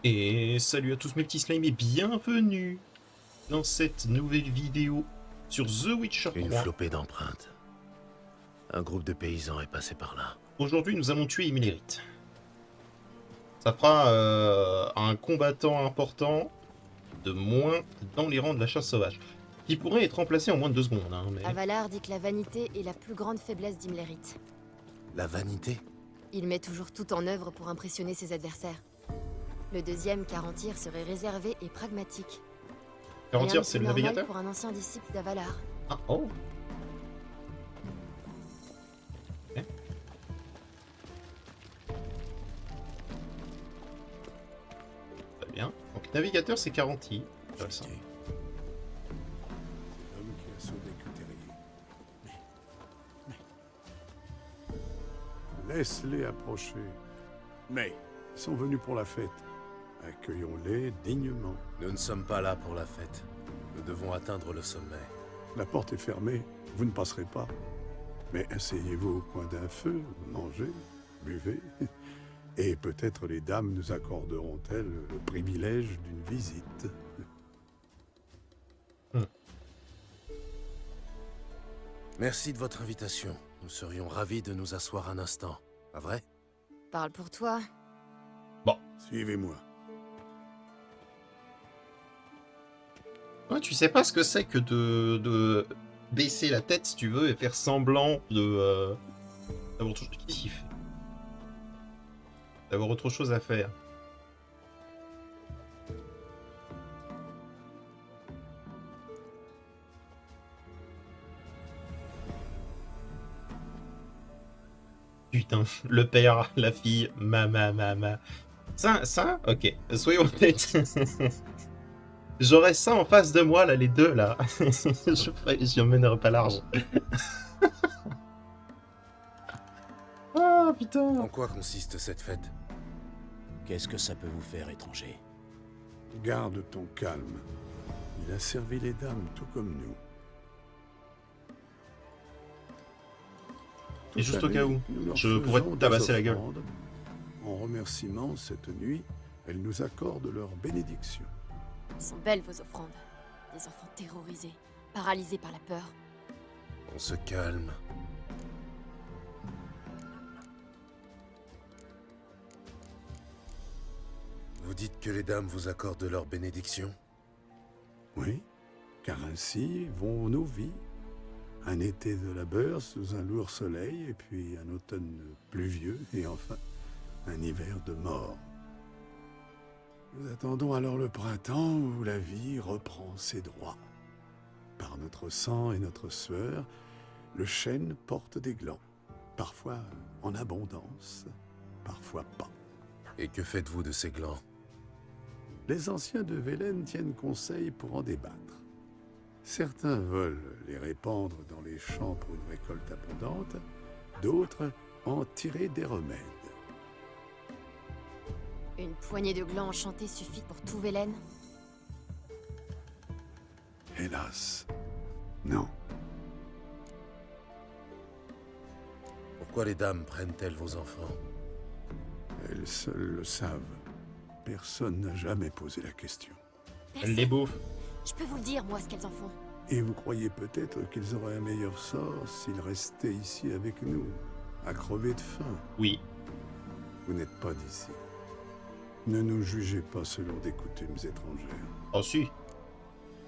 Et salut à tous mes petits slimes et bienvenue dans cette nouvelle vidéo sur The Witcher Une 3. flopée d'empreintes. Un groupe de paysans est passé par là. Aujourd'hui nous allons tuer Imlerith. Ça fera un combattant important de moins dans les rangs de la chasse sauvage. Qui pourrait être remplacé en moins de 2 secondes, hein, mais... Avalar dit que la vanité est la plus grande faiblesse d'Imlerith. La vanité? Il met toujours tout en œuvre pour impressionner ses adversaires. Le deuxième, Carantyr, serait réservé et pragmatique. Rien Garantir, de c'est plus le normal navigateur. pour un ancien disciple d'Avalar. Ah, oh. Ok. Très bien. Donc navigateur c'est Caranty. Intéressant. L'homme qui a sauvé Cutérier. Laisse-les approcher. Mais ils sont venus pour la fête. Accueillons-les dignement. Nous ne sommes pas là pour la fête. Nous devons atteindre le sommet. La porte est fermée, vous ne passerez pas. Mais asseyez-vous au coin d'un feu, mangez, buvez. Et peut-être les dames nous accorderont-elles le privilège d'une visite. Merci de votre invitation. Nous serions ravis de nous asseoir un instant. Pas vrai? Parle pour toi. Suivez-moi. Ouais, tu sais pas ce que c'est que de baisser la tête, si tu veux, et faire semblant de d'avoir autre chose. Qu'est-ce qu'il fait? D'avoir autre chose à faire. Putain, le père, la fille, ma. Ça, ok, soyons honnêtes. J'aurais ça en face de moi, là, les deux, là. J'y emmènerais pas large. Ah, putain. En quoi consiste cette fête? Qu'est-ce que ça peut vous faire, étranger? Garde ton calme. Il a servi les dames tout comme nous. Et juste au Toute cas l'année, où, nous leur je pourrais faisons te des tabasser la gueule. offrandes. En remerciement, cette nuit, elles nous accordent leur bénédiction. Elles sont belles vos offrandes. Des enfants terrorisés, paralysés par la peur. On se calme. Vous dites que les dames vous accordent leur bénédiction? Oui, car ainsi vont nos vies. Un été de labeur sous un lourd soleil, et puis un automne pluvieux, et enfin un hiver de mort. Nous attendons alors le printemps où la vie reprend ses droits. Par notre sang et notre sueur, le chêne porte des glands, parfois en abondance, parfois pas. Et que faites-vous de ces glands? Les anciens de Velen tiennent conseil pour en débattre. Certains veulent les répandre dans les champs pour une récolte abondante, d'autres en tirer des remèdes. Une poignée de glands enchantés suffit pour tout Velen. Hélas, non. Pourquoi les dames prennent-elles vos enfants? Elles seules le savent. Personne n'a jamais posé la question. Elle les bouffe. Je peux vous le dire, moi, ce qu'elles en font. Et vous croyez peut-être qu'ils auraient un meilleur sort s'ils restaient ici avec nous, à crever de faim. Oui. Vous n'êtes pas d'ici. Ne nous jugez pas selon des coutumes étrangères. Oh si.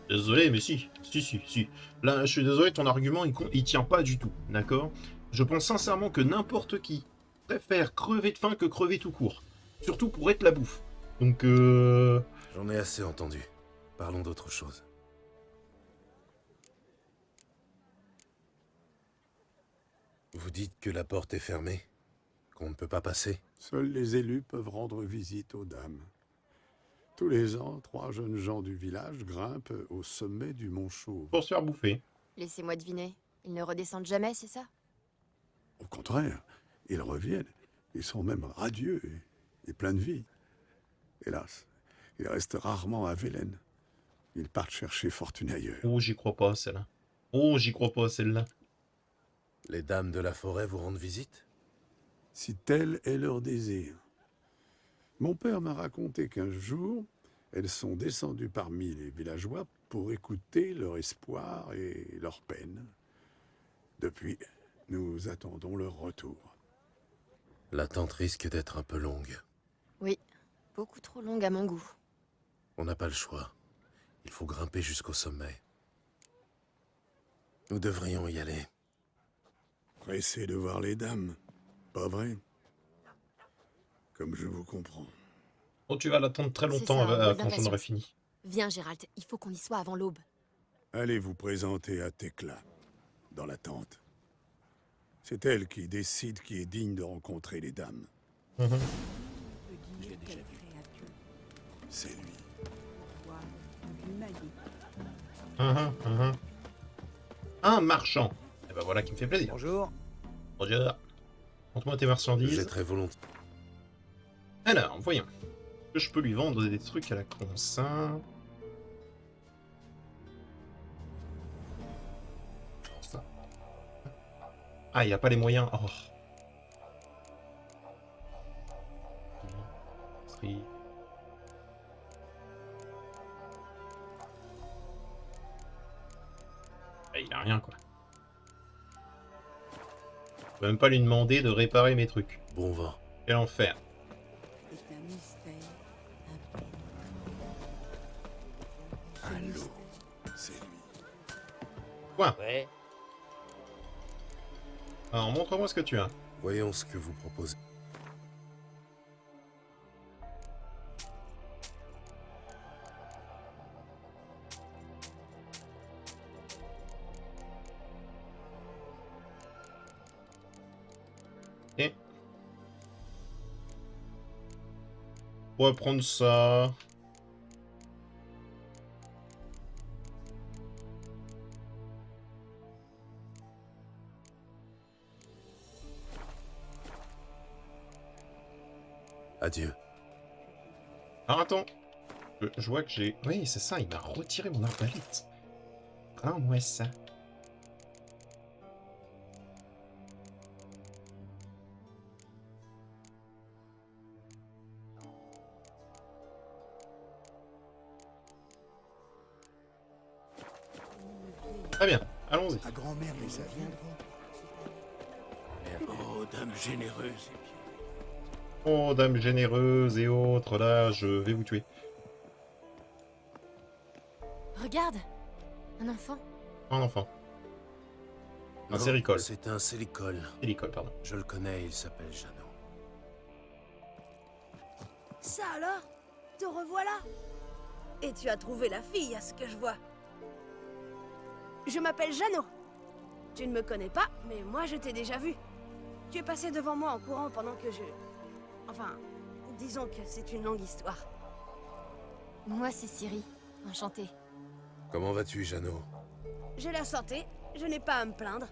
Désolé, mais si. Si. Là, je suis désolé, ton argument, il tient pas du tout, d'accord? Je pense sincèrement que n'importe qui préfère crever de faim que crever tout court. Surtout pour être la bouffe. Donc, J'en ai assez entendu. Parlons d'autre chose. Vous dites que la porte est fermée? Qu'on ne peut pas passer? Seuls les élus peuvent rendre visite aux dames. Tous les ans, 3 jeunes gens du village grimpent au sommet du mont Chauve. pour se faire bouffer. Laissez-moi deviner. Ils ne redescendent jamais, c'est ça? Au contraire, ils reviennent. Ils sont même radieux et pleins de vie. Hélas, ils restent rarement à Velen. Ils partent chercher fortune ailleurs. Oh, j'y crois pas, celle-là. Oh, j'y crois pas, celle-là. Les dames de la forêt vous rendent visite? Si tel est leur désir. Mon père m'a raconté qu'un jour, elles sont descendues parmi les villageois pour écouter leur espoir et leur peine. Depuis, nous attendons leur retour. L'attente risque d'être un peu longue. Oui, beaucoup trop longue à mon goût. On n'a pas le choix. Il faut grimper jusqu'au sommet. Nous devrions y aller. Pressé de voir les dames, pas vrai? Comme je vous comprends. Oh, tu vas l'attendre très C'est longtemps ça, un rôle quand j'en aurai d'impatience. fini. Viens, Gérald, il faut qu'on y soit avant l'aube. Allez vous présenter à Tekla, dans la tente. C'est elle qui décide qui est digne de rencontrer les dames. Mhm. Je l'ai déjà vu. C'est lui. Mhm, mhm. Un marchand. Et ben voilà qui me fait plaisir. Bonjour. Roger. Montre-moi tes Je marchandises. jetterai volontiers. Alors, voyons. Est-ce que je peux lui vendre des trucs à la con, ça. Ça. Ah, il n'y a pas les moyens. Oh. Free. Ah, il a rien, quoi. Je peux même pas lui demander de réparer mes trucs. Bon vent. Quel enfer. Un loup. C'est lui. Quoi? Ouais. Alors, montre-moi ce que tu as. Voyons ce que vous proposez. Et on va prendre ça. Adieu. Alors attends. Je vois que j'ai... Oui, c'est ça, il m'a retiré mon arbalète. Rends-moi ça. Très bien, allons-y. Ta grand-mère les a vus. Oh, dame généreuse. Oh, dame généreuse et autres, là, je vais vous tuer. Regarde, un enfant. Un enfant. Un Non, séricole. C'est un séricole. Hélicole, pardon. Je le connais, il s'appelle Jeannot. Ça alors? Te revoilà? Et tu as trouvé la fille, à ce que je vois. Je m'appelle Jeannot. Tu ne me connais pas, mais moi je t'ai déjà vu. Tu es passé devant moi en courant pendant que je... Enfin, disons que c'est une longue histoire. Moi, c'est Ciri. Enchantée. Comment vas-tu, Jeannot? J'ai la santé, je n'ai pas à me plaindre.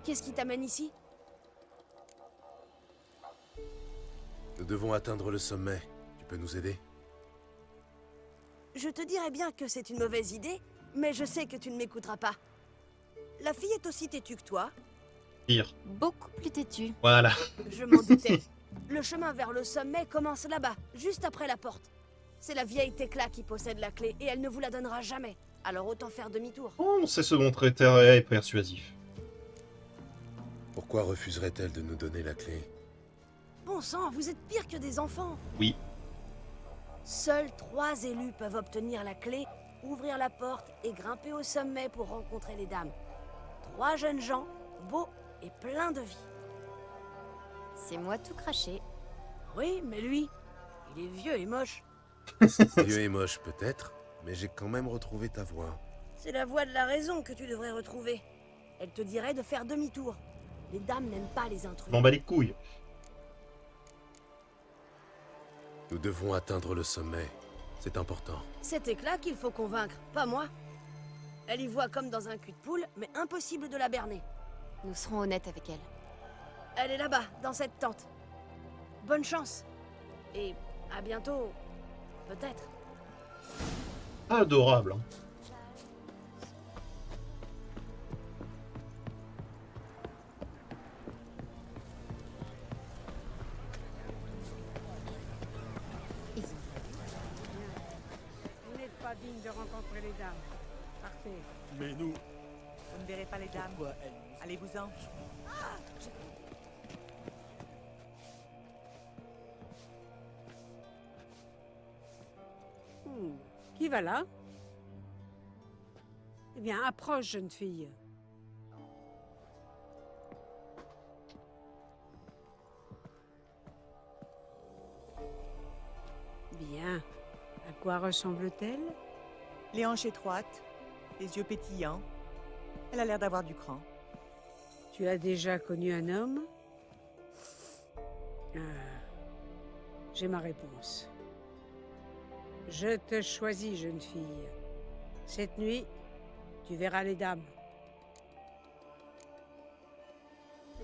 Qu'est-ce qui t'amène ici? Nous devons atteindre le sommet. Tu peux nous aider? Je te dirais bien que c'est une mauvaise idée, mais je sais que tu ne m'écouteras pas. La fille est aussi têtue que toi. Pire. Beaucoup plus têtue. Voilà. Je m'en doutais. Le chemin vers le sommet commence là-bas, juste après la porte. C'est la vieille Tekla qui possède la clé et elle ne vous la donnera jamais. Alors autant faire demi-tour. Oh, on sait se montrer très persuasif. Pourquoi refuserait-elle de nous donner la clé? Bon sang, vous êtes pire que des enfants. Oui. Seuls 3 élus peuvent obtenir la clé, ouvrir la porte et grimper au sommet pour rencontrer les dames. 3 jeunes gens, beaux et pleins de vie. C'est moi tout craché. Oui, mais lui, il est vieux et moche. Vieux et moche peut-être, mais j'ai quand même retrouvé ta voix. C'est la voix de la raison que tu devrais retrouver. Elle te dirait de faire demi-tour. Les dames n'aiment pas les intrus. M'en bats les couilles. Nous devons atteindre le sommet. C'est important. C'est Tekla qu'il faut convaincre, pas moi. Elle y voit comme dans un cul de poule, mais impossible de la berner. Nous serons honnêtes avec elle. Elle est là-bas, dans cette tente. Bonne chance. Et à bientôt, peut-être. Adorable. Hein. digne de rencontrer les dames. Partez. Mais nous... Vous ne verrez pas les dames. Pourquoi elle nous... Allez-vous-en. Qui va là? Eh bien, approche, jeune fille. Bien. À quoi ressemble-t-elle? Les hanches étroites, les yeux pétillants. Elle a l'air d'avoir du cran. Tu as déjà connu un homme? Ah, j'ai ma réponse. Je te choisis, jeune fille. Cette nuit, tu verras les dames.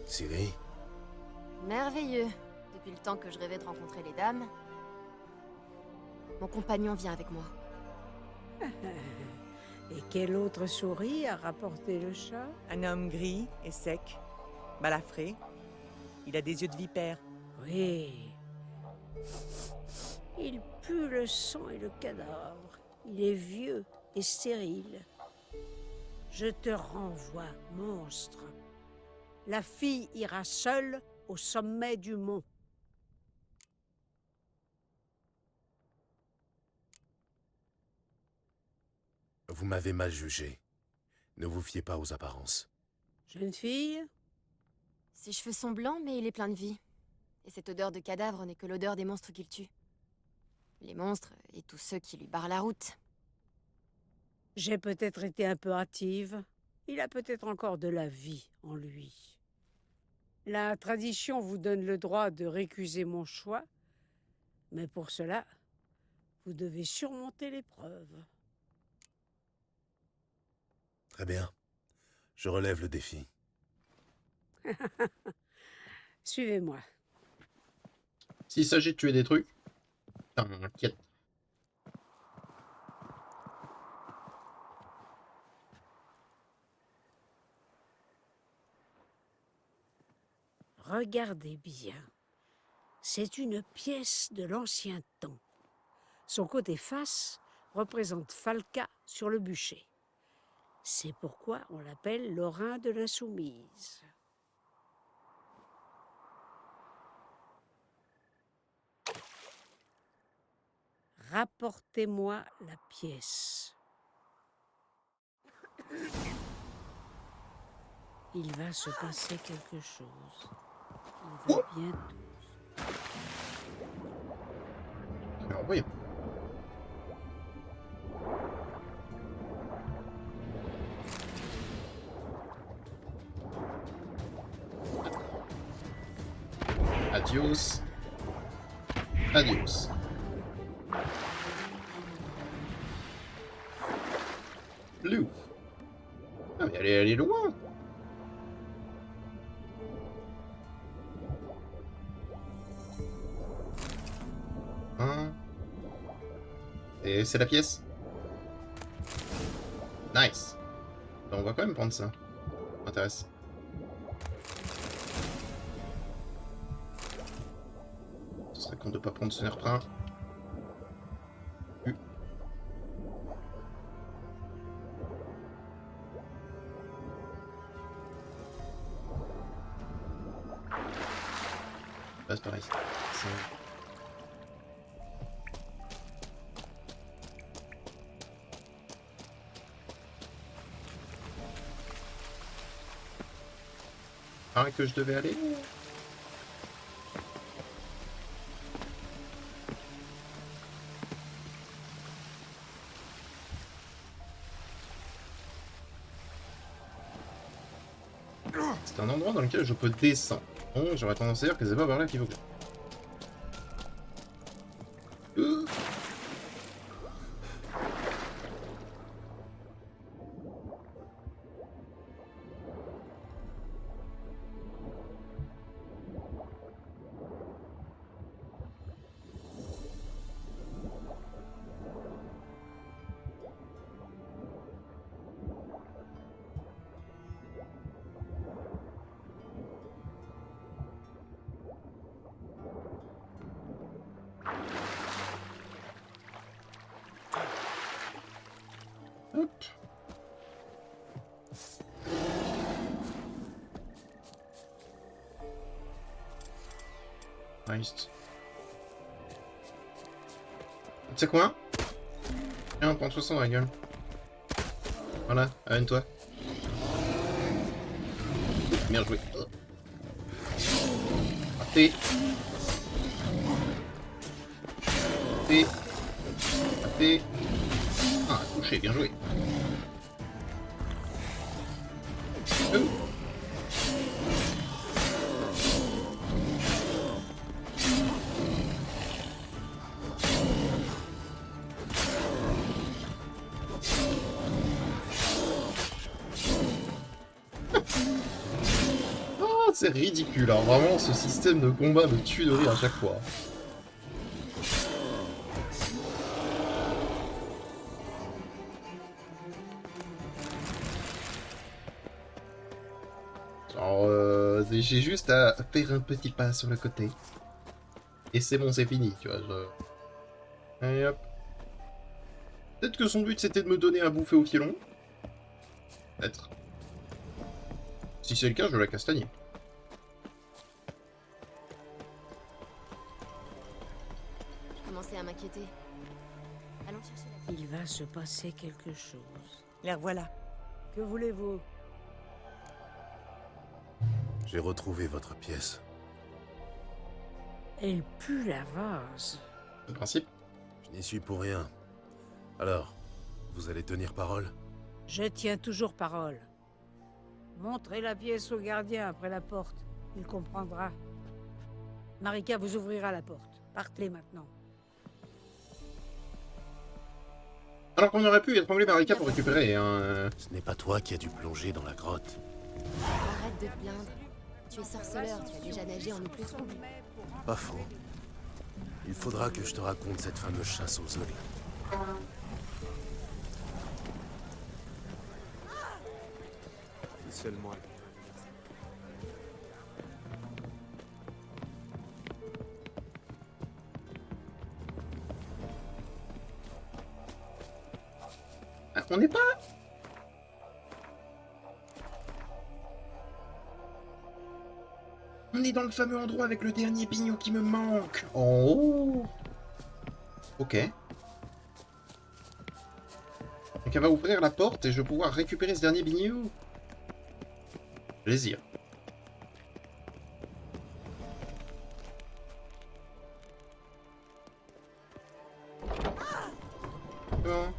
Ciri, Merveilleux. Depuis le temps que je rêvais de rencontrer les dames. Mon compagnon vient avec moi. Et quel autre souris a rapporté le chat? Un homme gris et sec, balafré. Il a des yeux de vipère. Oui. Il pue le sang et le cadavre. Il est vieux et stérile. Je te renvoie, monstre. La fille ira seule au sommet du mont. vous m'avez mal jugé. Ne vous fiez pas aux apparences. Jeune fille? Ses cheveux sont blancs, mais il est plein de vie. Et cette odeur de cadavre n'est que l'odeur des monstres qu'il tue. Les monstres et tous ceux qui lui barrent la route. J'ai peut-être été un peu hâtive. Il a peut-être encore de la vie en lui. La tradition vous donne le droit de récuser mon choix, mais pour cela, vous devez surmonter l'épreuve. Très bien. Je relève le défi. Suivez-moi. S'il s'agit de tuer des trucs, t'inquiète. Regardez bien. C'est une pièce de l'ancien temps. Son côté face représente Falca sur le bûcher. C'est pourquoi on l'appelle Lorrain de l'Insoumise. Rapportez-moi la pièce. Il va se passer quelque chose. Il va bientôt. Alors, oui. Adios. Adios. Lou. Ah mais elle est loin. Hein. Et c'est la pièce. Nice. Ben, on va quand même prendre ça. Ça m'intéresse. Ce serait con de pas prendre ce nerf-train. Là, c'est pareil. Par là que je devais aller. C'est un endroit dans lequel je peux descendre. Bon, j'aurais tendance à dire que c'est pas par là qu'il faut que... Hop. Nice. Tu sais quoi? Tiens, prends-toi ça dans la gueule. Voilà, amène-toi. Bien joué. Raté. Raté. Raté. Ah, touché, bien joué. Oh. Oh, c'est ridicule, hein. Vraiment, ce système de combat me tue de rire à chaque fois. Alors, j'ai juste à faire un petit pas sur le côté. Et c'est bon, c'est fini, tu vois. Allez hop. Peut-être que son but c'était de me donner à bouffer au filon. Peut-être. Si c'est le cas, je vais la castagner. Je commençais à m'inquiéter. Allons chercher la... Il va se passer quelque chose. Les revoilà. Que voulez-vous? J'ai retrouvé votre pièce. Elle pue la vase. Le principe. Je n'y suis pour rien. Alors, vous allez tenir parole? Je tiens toujours parole. Montrez la pièce au gardien après la porte. Il comprendra. Marika vous ouvrira la porte. Partez maintenant. Alors qu'on aurait pu étrangler Marika pour récupérer un... Ce n'est pas toi qui as dû plonger dans la grotte. Arrête de te plaindre. Tu es sorceleur, tu as déjà nagé en eau plus trouble. Pas faux. Il faudra que je te raconte cette fameuse chasse aux ogles. Seulement. Ah, on n'est pas... On est dans le fameux endroit avec le dernier pignon qui me manque. En haut. Ok. Donc elle va ouvrir la porte et je vais pouvoir récupérer ce dernier bignou. Plaisir. Bon.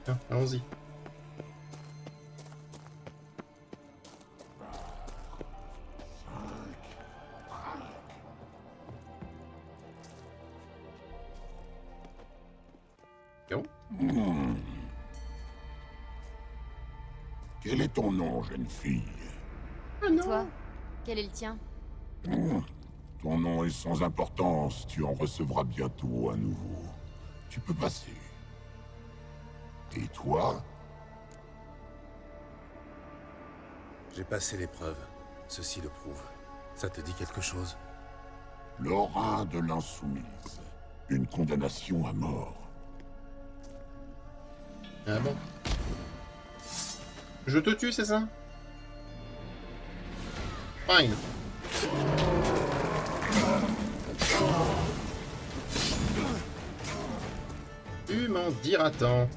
Tiens, allons-y. Quel est ton nom, jeune fille? Ah non. Toi, quel est le tien? Ton nom est sans importance, tu en recevras bientôt un nouveau. Tu peux passer. Et toi? J'ai passé l'épreuve. Ceci le prouve. Ça te dit quelque chose? Lorrain de l'Insoumise. Une condamnation à mort. Ah bon. Je te tue, c'est ça? Fine. Tu m'en diras tant.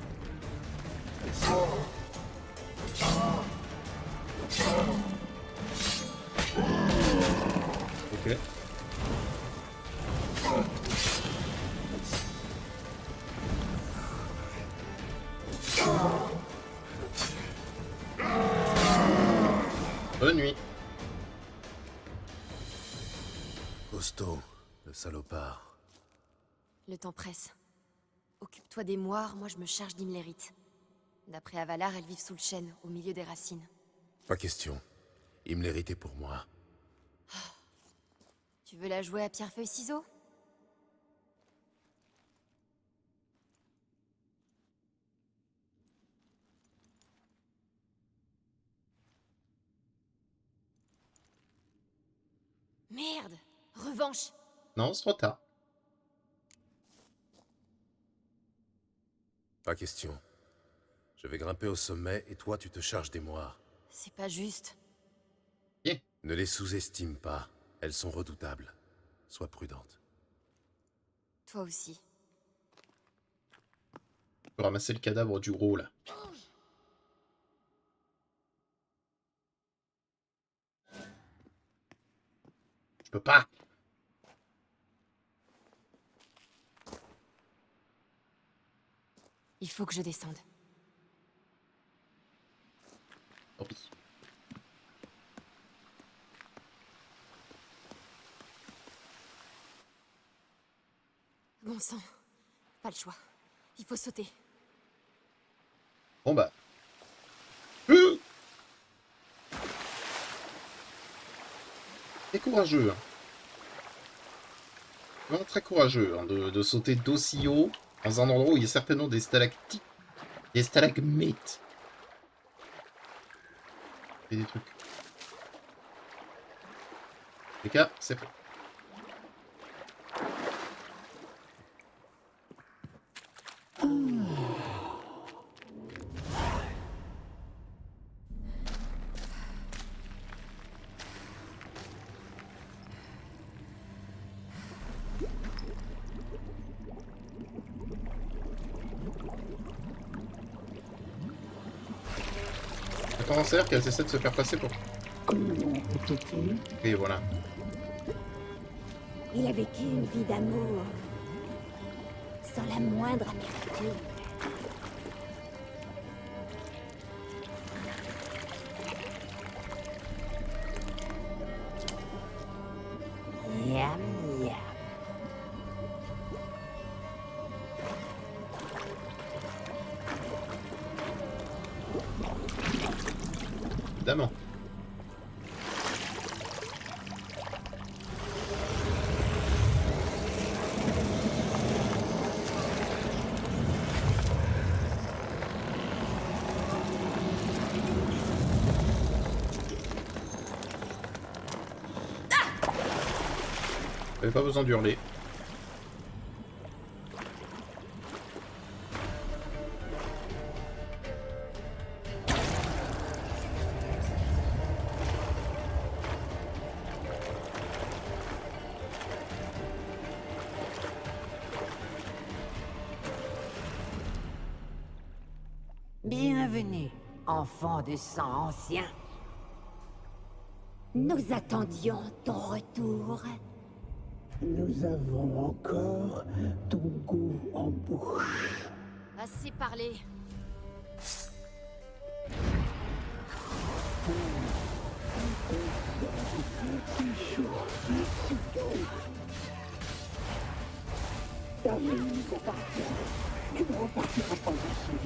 Ok. Bonne nuit. Costaud, le salopard. Le temps presse. Occupe-toi des moires, moi je me charge d'Imlérite. D'après Avalar, elles vivent sous le chêne, au milieu des racines. Pas question. Il me l'héritait pour moi. Tu veux la jouer à pierre-feuille-ciseaux? Merde! Revanche! Non, c'est trop tard. Pas question. Je vais grimper au sommet et toi tu te charges des moires. C'est pas juste. Ne les sous-estime pas. Elles sont redoutables. Sois prudente. Toi aussi. Je peux ramasser le cadavre du gros, là. Je peux pas. Il faut que je descende. Tant pis. Bon sang. Pas le choix. Il faut sauter. Bon bah. C'est courageux. Hein. Vraiment très courageux hein, de sauter d'aussi haut dans un endroit où il y a certainement des stalactites. Des stalagmites. Et des trucs. Les gars, c'est fait. Attends, c'est qu'elle essaie de se faire passer pour... Et voilà. Il a vécu une vie d'amour, sans la moindre amertume. Miam, miam. Évidemment. J'avais pas besoin d'hurler. Bienvenue, enfant de sang ancien. Nous attendions ton retour. Nous avons encore ton goût en bouche. Assez parlé.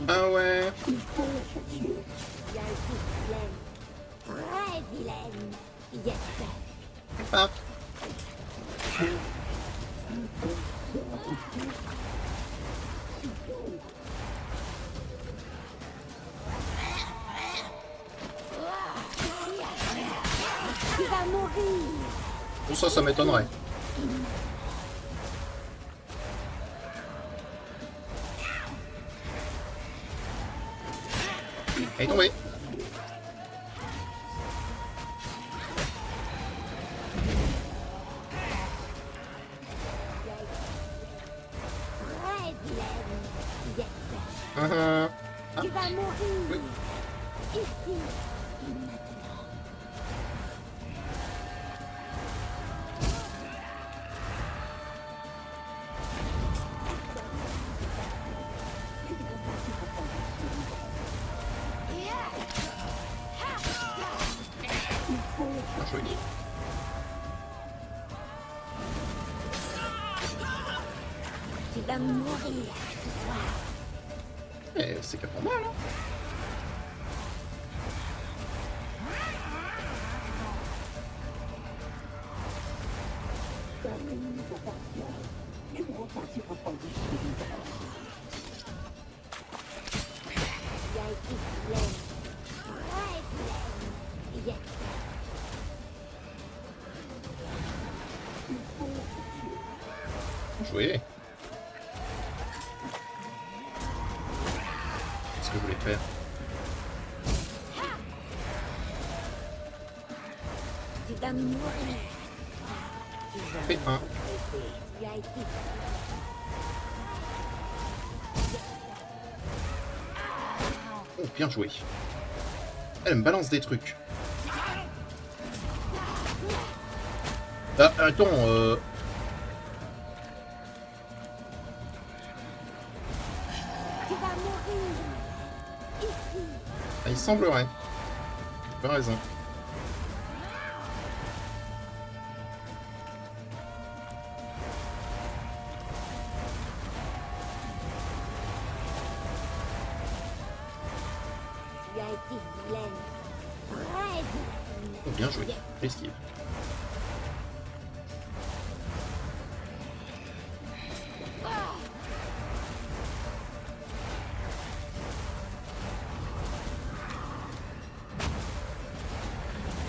Ah ouais. Il y a une vilaine, très vilaine. Yes. Ah. Tu vas mourir. Tout ça, ça m'étonnerait. Elle est tombée. Très vilaine. Yes. Ah. Tu vas mourir. Oui. Ici. Maintenant. Bien joué. Tu vas mourir ce soir. Eh, c'est qu'à pas mal, hein. Il y a une vilaine. Très vilaine. Yes. Bien joué. que je voulais faire. Tu vas mourir. Fait un. Tu as été. Oh, bien joué. Elle me balance des trucs. Ah, attends, Tu vas mourir. Ici. ah, il semblerait. Tu as raison. Tu as été vilaine. Très vilaine. Oh, bien joué. Esquive.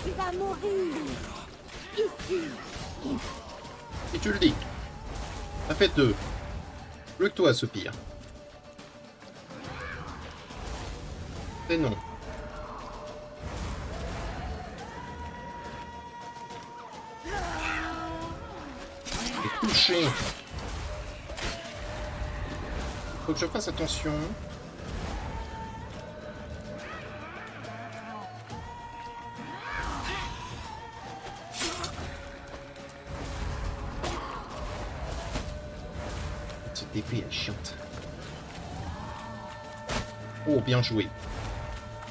Tu vas mourir. Ici. Et tu le dis. Ça fait 2. Plus que toi, Soupir. C'est non. Et touché. Faut que je fasse attention. Cette épée elle est chiante. Oh, bien joué.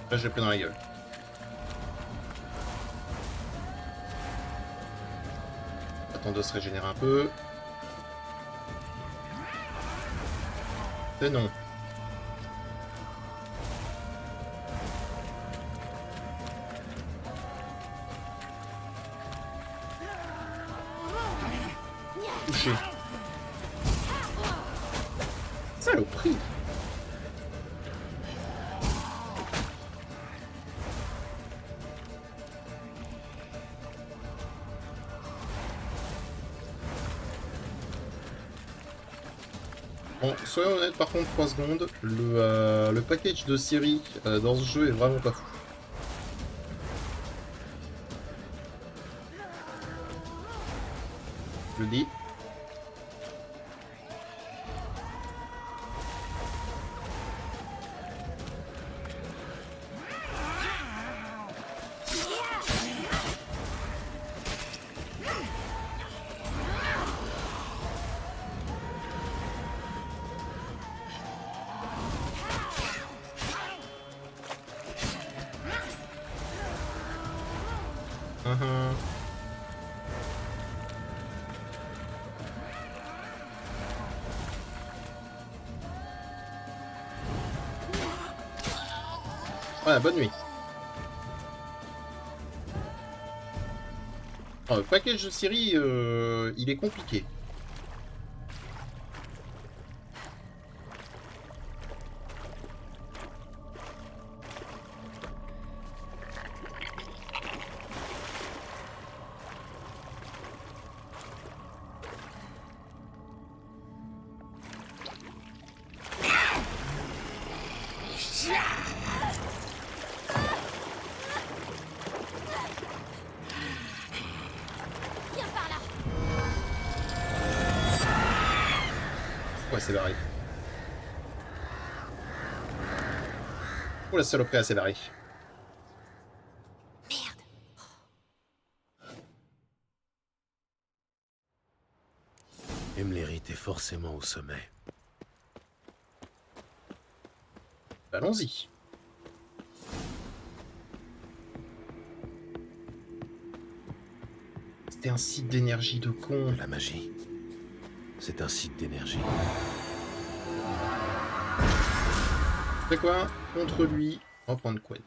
Là, je l'ai pris dans la gueule. Attends de se régénérer un peu. C'est non. Touché. Saloperie. Bon, soyons honnêtes par contre, 3 secondes, le package de Ciri dans ce jeu est vraiment pas fou. Je le dis. Uh-huh. Ouais, bonne nuit. Oh, le package de Ciri, il est compliqué. Ouais, c'est barré. Oh, la saloperie, elle s'est barrée. Emlérit est forcément au sommet. Allons-y. C'était un site d'énergie de con. De la magie. C'est un site d'énergie. C'est quoi? Contre lui, on va prendre Quen.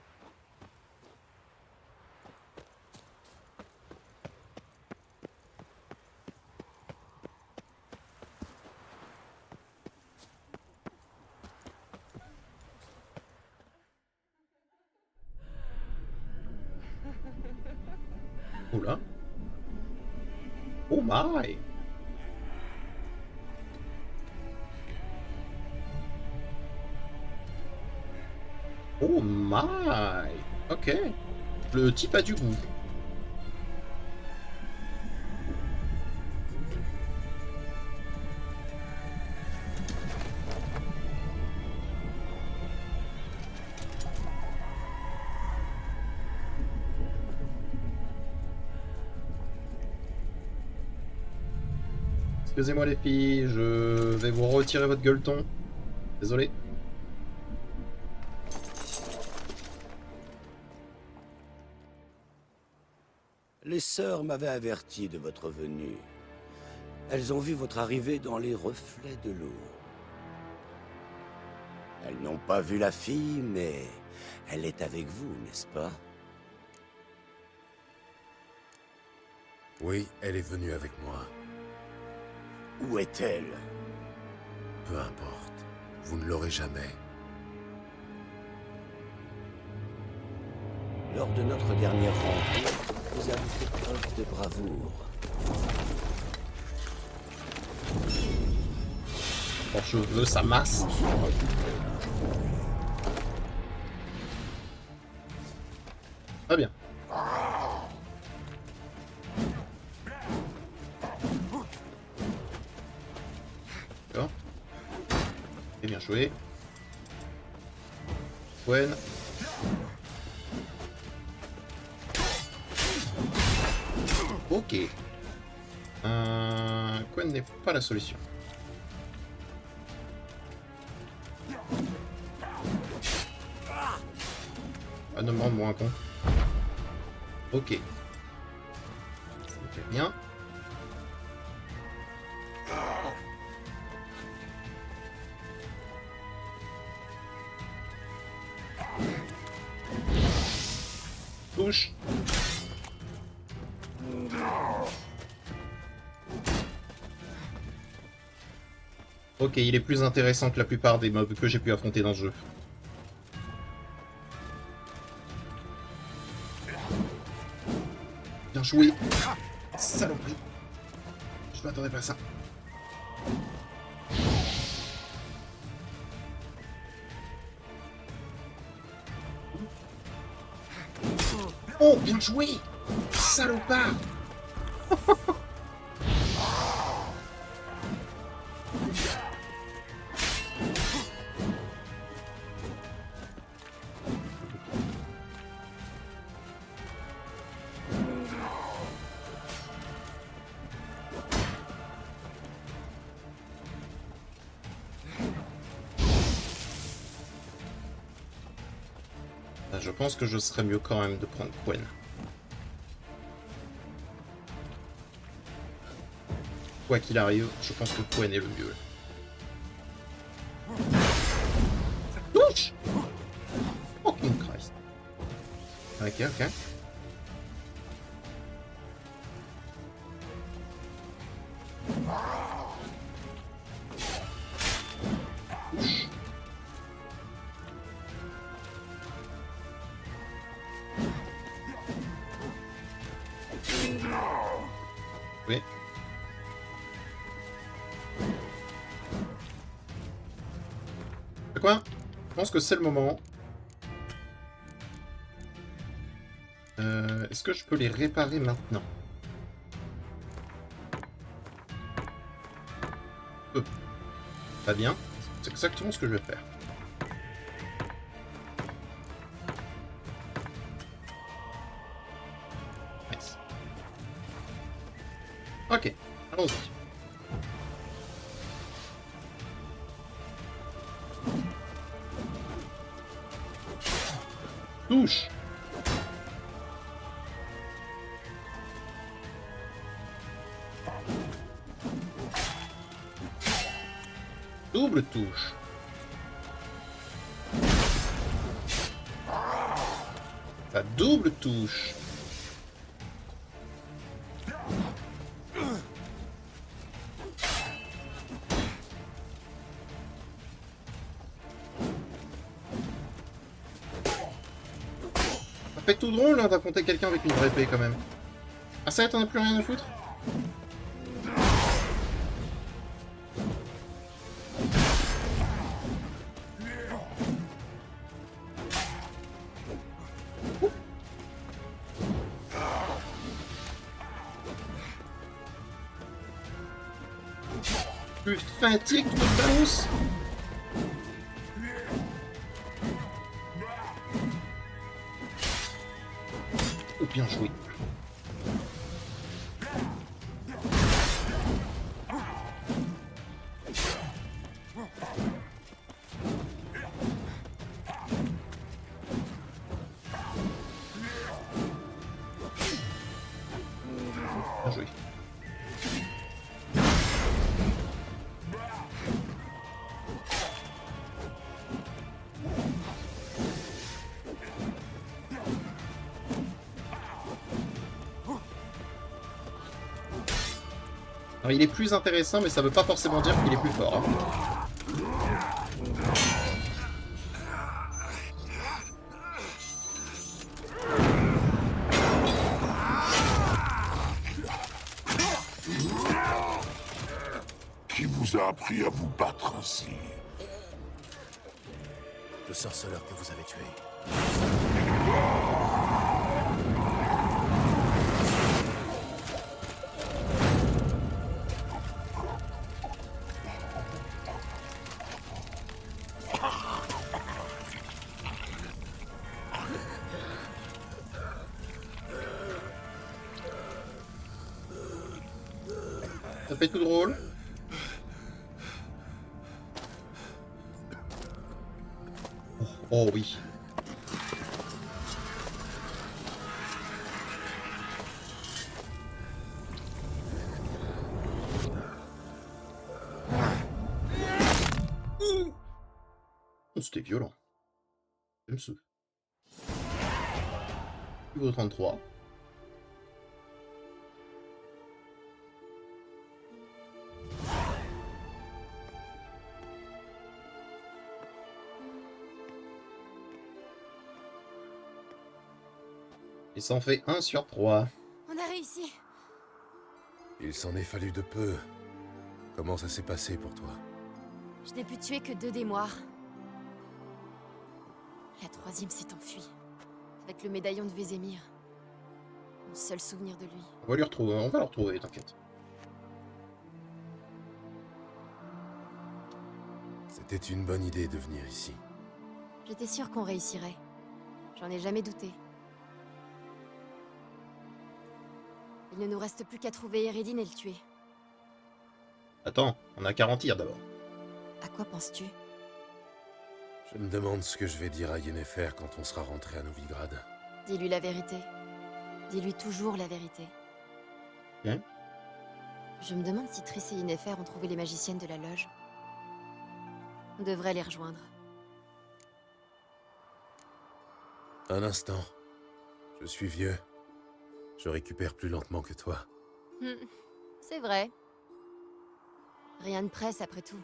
Oula. Oh my! Oh my. Ok. Le type a du goût. Excusez-moi les filles, je vais vous retirer votre gueuleton. Désolé. Les sœurs m'avaient averti de votre venue. Elles ont vu votre arrivée dans les reflets de l'eau. Elles n'ont pas vu la fille, mais elle est avec vous, n'est-ce pas? Oui, elle est venue avec moi. Où est-elle? Peu importe, vous ne l'aurez jamais. Lors de notre dernière rencontre, vous avez fait preuve de bravoure. Ton cheveu, ça masse. Très bien. D'accord. Et bien joué. Gwen. Ok. Gwen n'est pas la solution. Ah, ne me rendre moins con. Ok. Ça me fait bien. Touche. Ok, il est plus intéressant que la plupart des mobs que j'ai pu affronter dans ce jeu. Bien joué. Saloperie. Je m'attendais pas à ça. Oh, bien joué. Salopard. Je pense que je serais mieux quand même de prendre Gwen. Quoi qu'il arrive, je pense que Gwen est le mieux. Touche! Fucking Christ. Ok, ok. Touche. Oui. C'est quoi? Je pense que c'est le moment. Est-ce que je peux les réparer maintenant? Pas bien. C'est exactement ce que je vais faire. Nice. Ok, allons-y. Touche. Double touche. Ça double touche. Ça fait tout drôle hein, d'affronter quelqu'un avec une vraie épée quand même. Ah ça, t'en as plus rien à foutre? plus fatigue que de balance. Oh, bien joué. Bien joué. Alors, il est plus intéressant, mais ça veut pas forcément dire qu'il est plus fort. Hein. Qui vous a appris à vous battre ainsi? Le sorceleur que vous avez tué. Ça fait tout drôle. Oh, oh oui. Oh, c'était violent. J'aime ce. Niveau 33. Et ça en fait 1 sur 3. On a réussi. Il s'en est fallu de peu. Comment ça s'est passé pour toi? Je n'ai pu tuer que 2 démoires. La 3e s'est enfuie. Avec le médaillon de Vézémir. Mon seul souvenir de lui. On va lui retrouver, on va le retrouver, t'inquiète. C'était une bonne idée de venir ici. J'étais sûre qu'on réussirait. J'en ai jamais douté. Il ne nous reste plus qu'à trouver Eredin et le tuer. Attends, on a qu'à mentir d'abord. À quoi penses-tu? Je me demande ce que je vais dire à Yennefer quand on sera rentré à Novigrad. Dis-lui la vérité. Dis-lui toujours la vérité. Hein? Je me demande si Triss et Yennefer ont trouvé les magiciennes de la loge. On devrait les rejoindre. Un instant. Je suis vieux. Je récupère plus lentement que toi. C'est vrai. Rien ne presse après tout.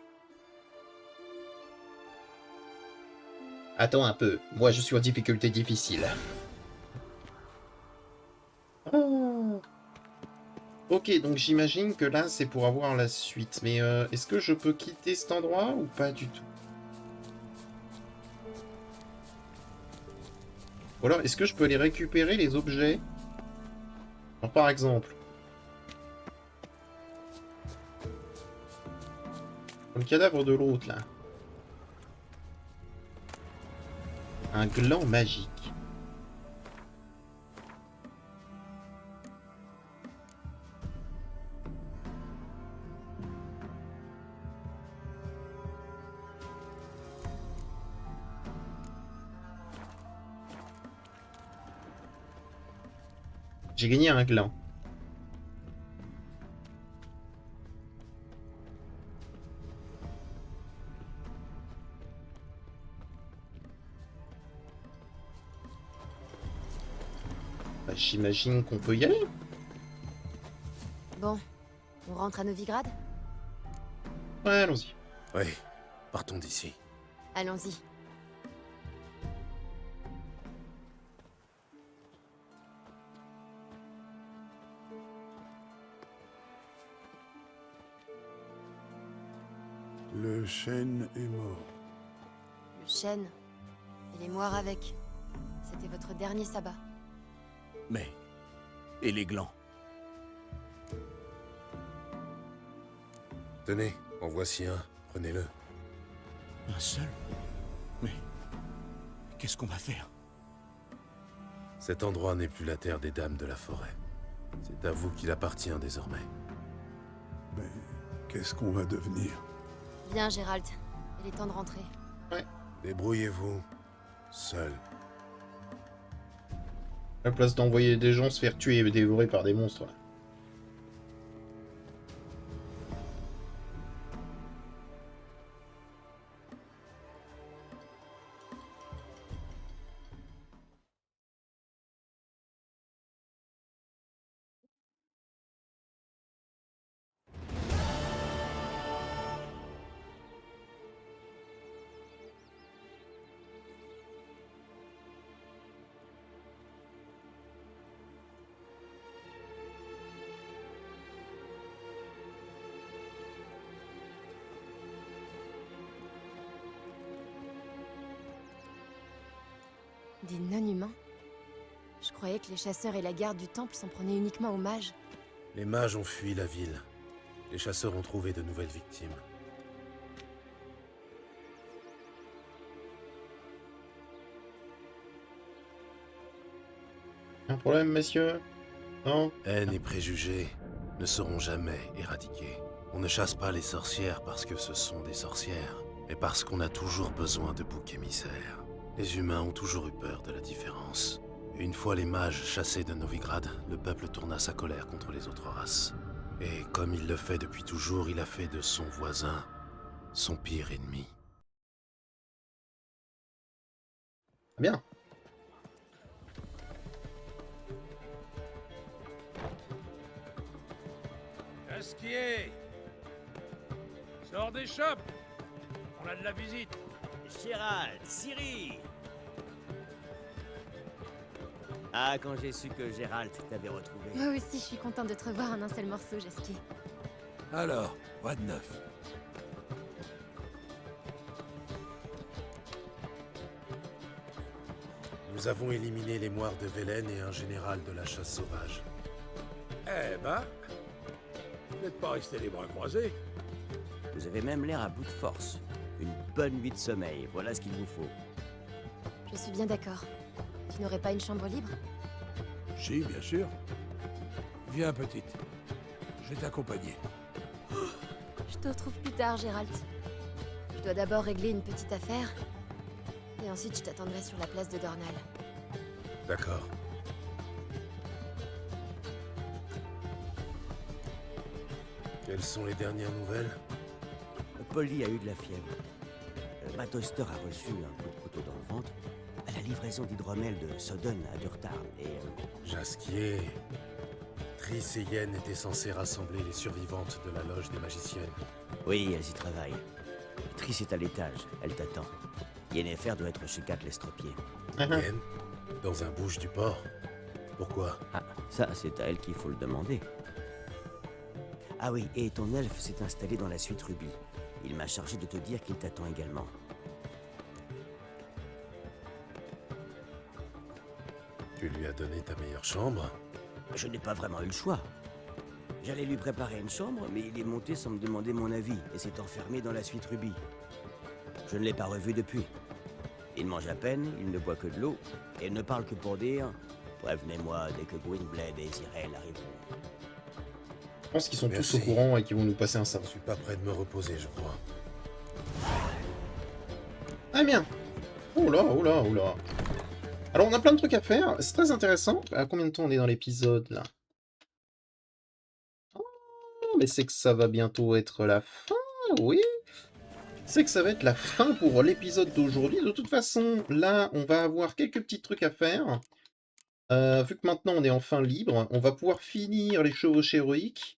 Attends un peu, moi je suis en difficulté difficile. Oh. Ok, donc j'imagine que là c'est pour avoir la suite. Mais est-ce que je peux quitter cet endroit ou pas du tout? Ou alors est-ce que je peux aller récupérer les objets? Alors, par exemple, le cadavre de l'autre là. Un gland magique. J'ai gagné un gland. Bah, j'imagine qu'on peut y aller. Bon, on rentre à Novigrad? Ouais, allons-y. Oui, partons d'ici. Allons-y. Le chêne est mort. Le chêne. Et les moires avec. C'était votre dernier sabbat. Mais... et les glands? Tenez, En voici un, prenez-le. Un seul? Mais qu'est-ce qu'on va faire? Cet endroit n'est plus la terre des dames de la forêt. C'est à vous qu'il appartient désormais. Mais qu'est-ce qu'on va devenir? Viens, Gérald. Il est temps de rentrer. Débrouillez-vous. Seul. À la place d'envoyer des gens se faire tuer et dévorer par des monstres. Là. Des non-humains? Je croyais que les chasseurs et la garde du temple s'en prenaient uniquement aux mages. Les mages ont fui la ville. Les chasseurs ont trouvé de nouvelles victimes. Un problème, messieurs? Non? Haine et préjugés ne seront jamais éradiqués. On ne chasse pas les sorcières parce que ce sont des sorcières, mais parce qu'on a toujours besoin de boucs émissaires. Les humains ont toujours eu peur de la différence. Et une fois les mages chassés de Novigrad, le peuple tourna sa colère contre les autres races. Et comme il le fait depuis toujours, il a fait de son voisin son pire ennemi. Bien. Casquier! Sors des chopes! On a de la visite! Gérald, Ciri! Ah, quand j'ai su que Gérald t'avait retrouvé. Moi aussi, je suis contente de te revoir en un seul morceau, Jasquier. Alors, quoi de neuf? Nous avons éliminé les moires de Velen et un général de la chasse sauvage. Eh ben... Vous n'êtes pas restés les bras croisés. Vous avez même l'air à bout de force. Une bonne nuit de sommeil, voilà ce qu'il vous faut. Je suis bien d'accord. Tu n'aurais pas une chambre libre? Si, bien sûr. Viens, petite. Je vais t'accompagner. Je te retrouve plus tard, Gérald. Je dois d'abord régler une petite affaire. Et ensuite, je t'attendrai sur la place de Dornal. D'accord. Quelles sont les dernières nouvelles? Polly a eu de la fièvre. Batoster a reçu un coup de couteau dans le ventre à la livraison d'hydromel de Sodden à Durtarn et... Jasquier. Triss et Yen étaient censés rassembler les survivantes de la loge des magiciennes. Oui, elles y travaillent. Triss est à l'étage, elle t'attend. Yennefer doit être chez Kat l'estropié. Yen? Dans un bouge du port? Pourquoi? Ah, ça, c'est à elle qu'il faut le demander. Ah oui, et ton elfe s'est installé dans la suite Ruby. Il m'a chargé de te dire qu'il t'attend également. Tu lui as donné ta meilleure chambre? Je n'ai pas vraiment eu le choix. J'allais lui préparer une chambre, mais il est monté sans me demander mon avis et s'est enfermé dans la suite Ruby. Je ne l'ai pas revu depuis. Il mange à peine, il ne boit que de l'eau, et il ne parle que pour dire « Prévenez-moi dès que Gwynblade et Zyrel arriveront. » Je pense qu'ils sont Merci. tous au courant et qu'ils vont nous passer un Je savon. suis pas prêt de me reposer, je crois. Ah bien. Oula, oula, oula. Alors on a plein de trucs à faire, c'est très intéressant. À combien de temps on est dans l'épisode là? Oh, mais c'est que ça va bientôt être la fin, oui. C'est que ça va être la fin pour l'épisode d'aujourd'hui. De toute façon, là, on va avoir quelques petits trucs à faire. Vu que maintenant on est enfin libre, on va pouvoir finir les chevauchées héroïques.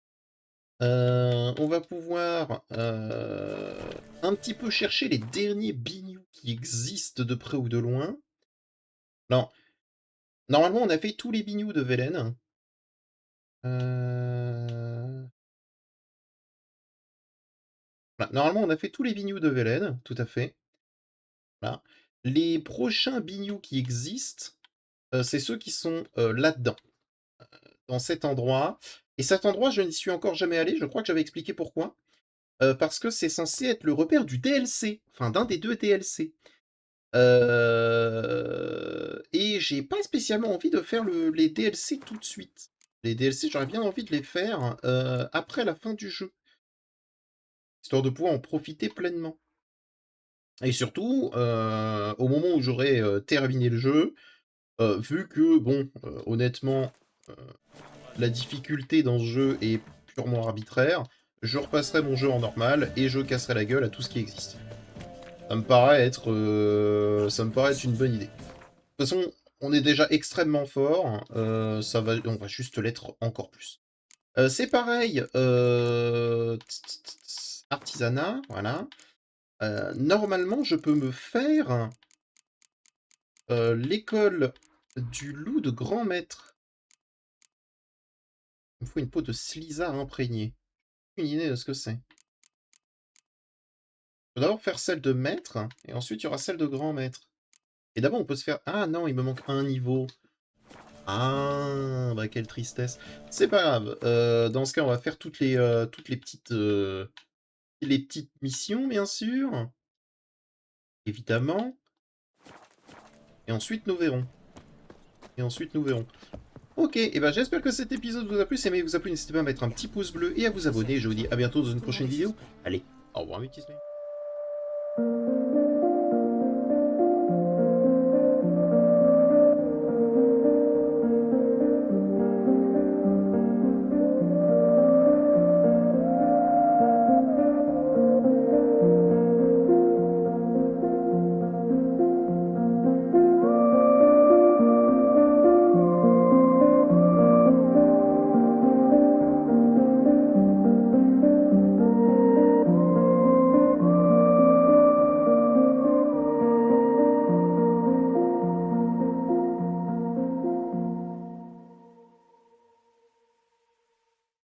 On va pouvoir un petit peu chercher les derniers bignous qui existent de près ou de loin. Non. Normalement, on a fait tous les bignous de Velen. Voilà. Normalement, on a fait tous les bignous de Velen, tout à fait. Voilà. Les prochains bignous qui existent, c'est ceux qui sont là-dedans, dans cet endroit. Et cet endroit, je n'y suis encore jamais allé. Je crois que j'avais expliqué pourquoi. parce que c'est censé être le repère du DLC, enfin d'un des 2 DLC. Et j'ai pas spécialement envie de faire les DLC tout de suite. Les DLC, j'aurais bien envie de les faire, après la fin du jeu. Histoire de pouvoir en profiter pleinement. Et surtout, au moment où j'aurai, terminé le jeu, vu que bon, honnêtement, la difficulté dans ce jeu est purement arbitraire, je repasserai mon jeu en normal et je casserai la gueule à tout ce qui existe. Ça me paraît être une bonne idée. De toute façon, on est déjà extrêmement fort, on va juste l'être encore plus. C'est pareil, artisanat, voilà. Normalement, je peux me faire l'école du loup de grand maître. Il me faut une peau de Sliza imprégnée. Une idée de ce que c'est. Je vais d'abord faire celle de maître, et ensuite il y aura celle de grand maître. Et d'abord on peut se faire... Ah non, il me manque un niveau. Ah, bah quelle tristesse. C'est pas grave. Dans ce cas, on va faire toutes les petites missions, bien sûr. Évidemment. Et ensuite nous verrons. Ok, et ben j'espère que cet épisode vous a plu. Si jamais il vous a plu, n'hésitez pas à mettre un petit pouce bleu et à vous abonner. Je vous dis à bientôt dans une prochaine vidéo. Allez, au revoir mes petits snails.